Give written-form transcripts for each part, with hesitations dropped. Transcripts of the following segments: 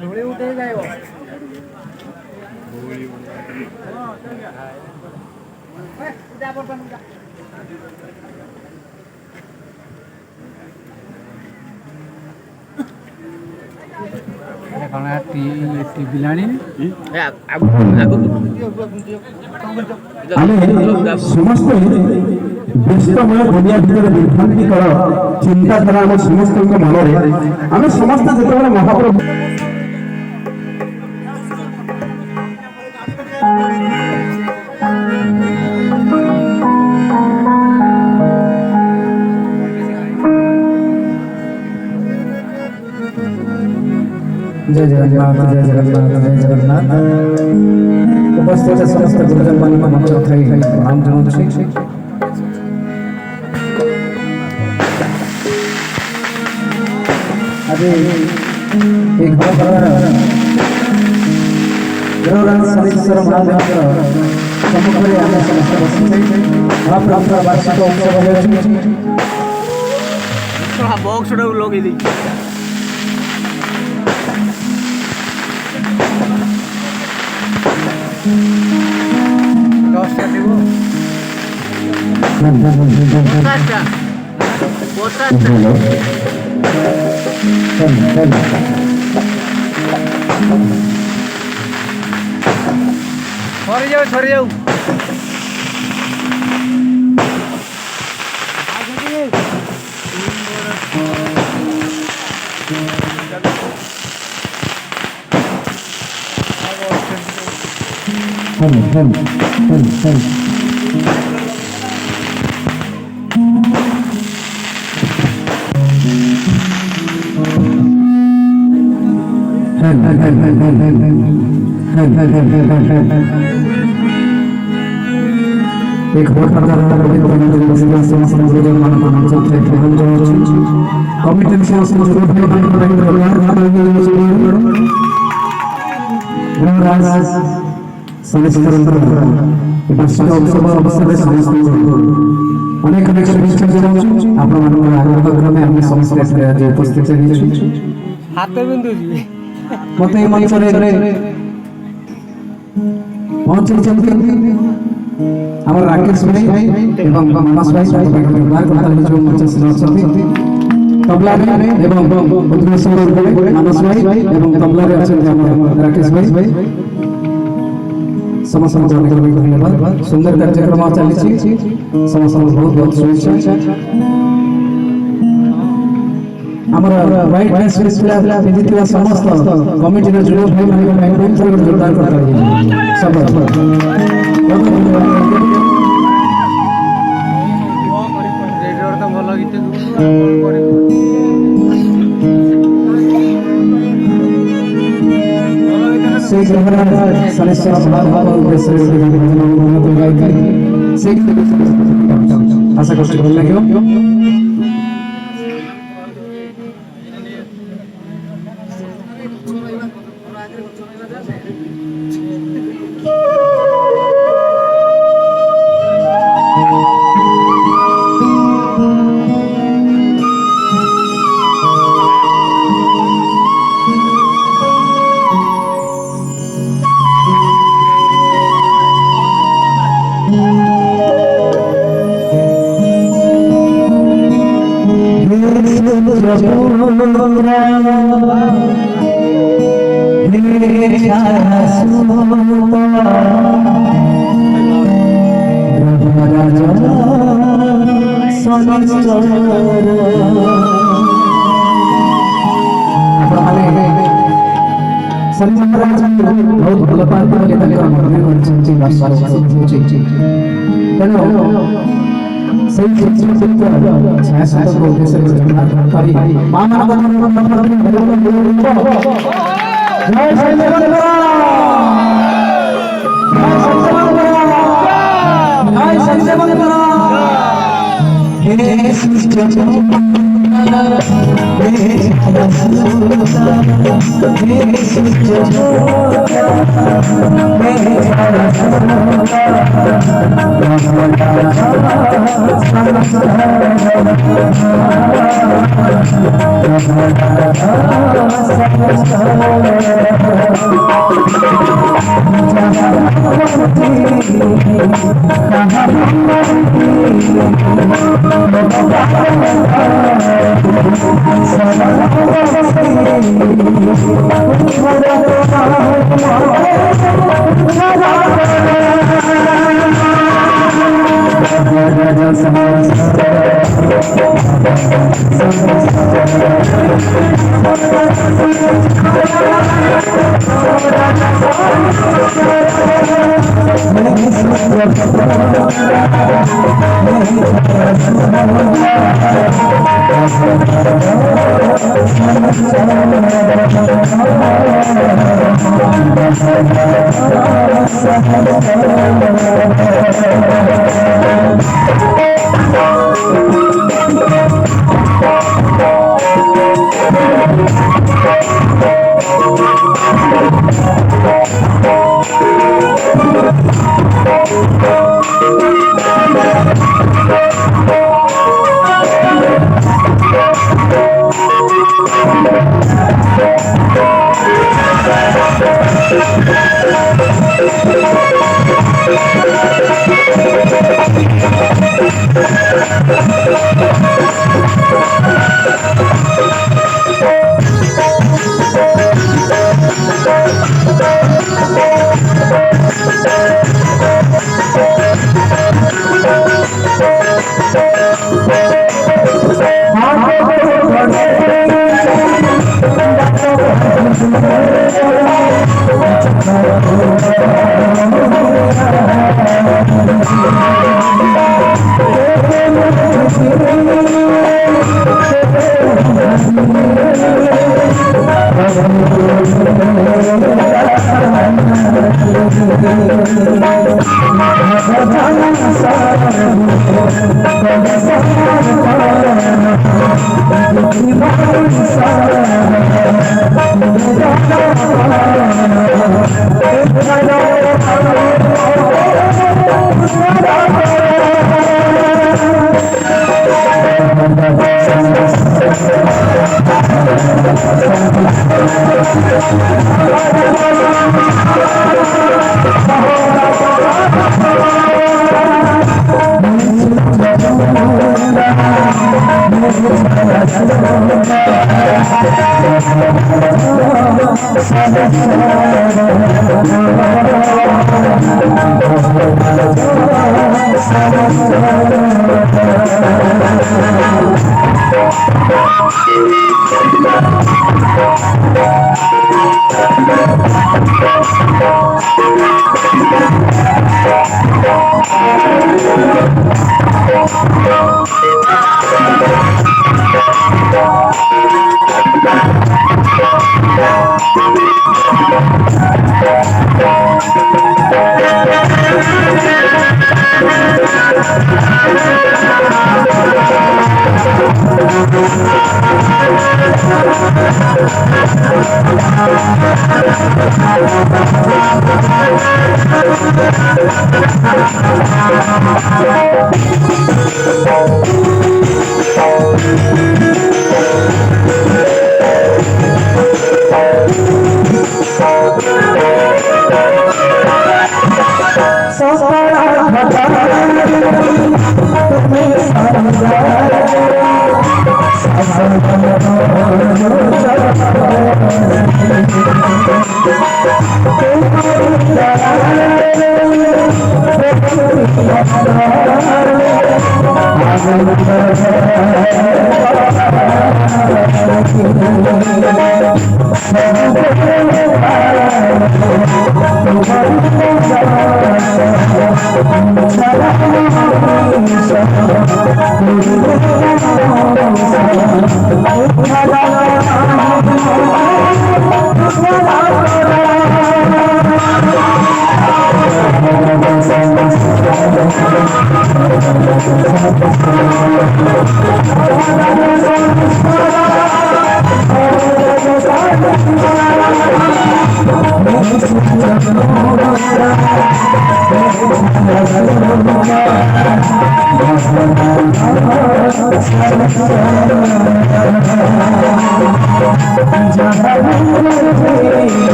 ଧୂଳି ଉଠେଇ ଯାଇବ ବିଲାଣି ଆମେ ସମସ୍ତେ ବ୍ୟସ୍ତମୟ ଦୁନିଆ ଭିତରେ ବିଭ୍ରାନ୍ତିକର ଚିନ୍ତାଧାରା ଆମ ସମସ୍ତଙ୍କ ମନରେ ଆମେ ସମସ୍ତେ ଯେତେବେଳେ ମହାପ୍ରଭୁ जय जगन्नाथ जय जगन्नाथ जय जगन्नाथ उपस्थित समस्त गुरुजन मान मंच थई प्रणाम जनाउछि आज एक घर गुरुराज शनीश्वर महादेव सम्मुखरे आमे समस्त बसिछे महाप्रभुर वार्षिक उत्सव होछि थोड़ा बॉक्स उड़ा लगे दी सरी जाऊ एक बहुत बड़ा अनेक उपस्थित हाथ बिंदु मत ଆମର ରାକେଶ ଭାଇ ଏବଂ ମାନସ ଭାଇ ତବଲାରେ ଏବଂ ମାନସ ଭାଇ ଏବଂ ତବଲାରେ ଅଛନ୍ତି ଆମର ରାକେଶ ଭାଇ ସମସ୍ତଙ୍କୁ ଅନେକ ଅନେକ ଧନ୍ୟବାଦ। ସୁନ୍ଦର କାର୍ଯ୍ୟକ୍ରମ ଚାଲିଛି, ସମସ୍ତଙ୍କୁ ବହୁତ ବହୁତ ଶୁଭେଚ୍ଛା। ଆମର ହ୍ୱାଇଟ୍ ଡ୍ରେସ୍ ପିଲା ପିନ୍ଧିଥିବା ସମସ୍ତ କମିଟିର ଯୁବ ଭାଇମାନଙ୍କ ପାଇଁ ବହୁତ ଯୋରଦାର କରାଯାଇଛି। সেই শনিশ্চর মহাভাব উদ্দেশ্যে আশা করছি ভালো লাগিব। बहुत भल पाते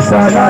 সারা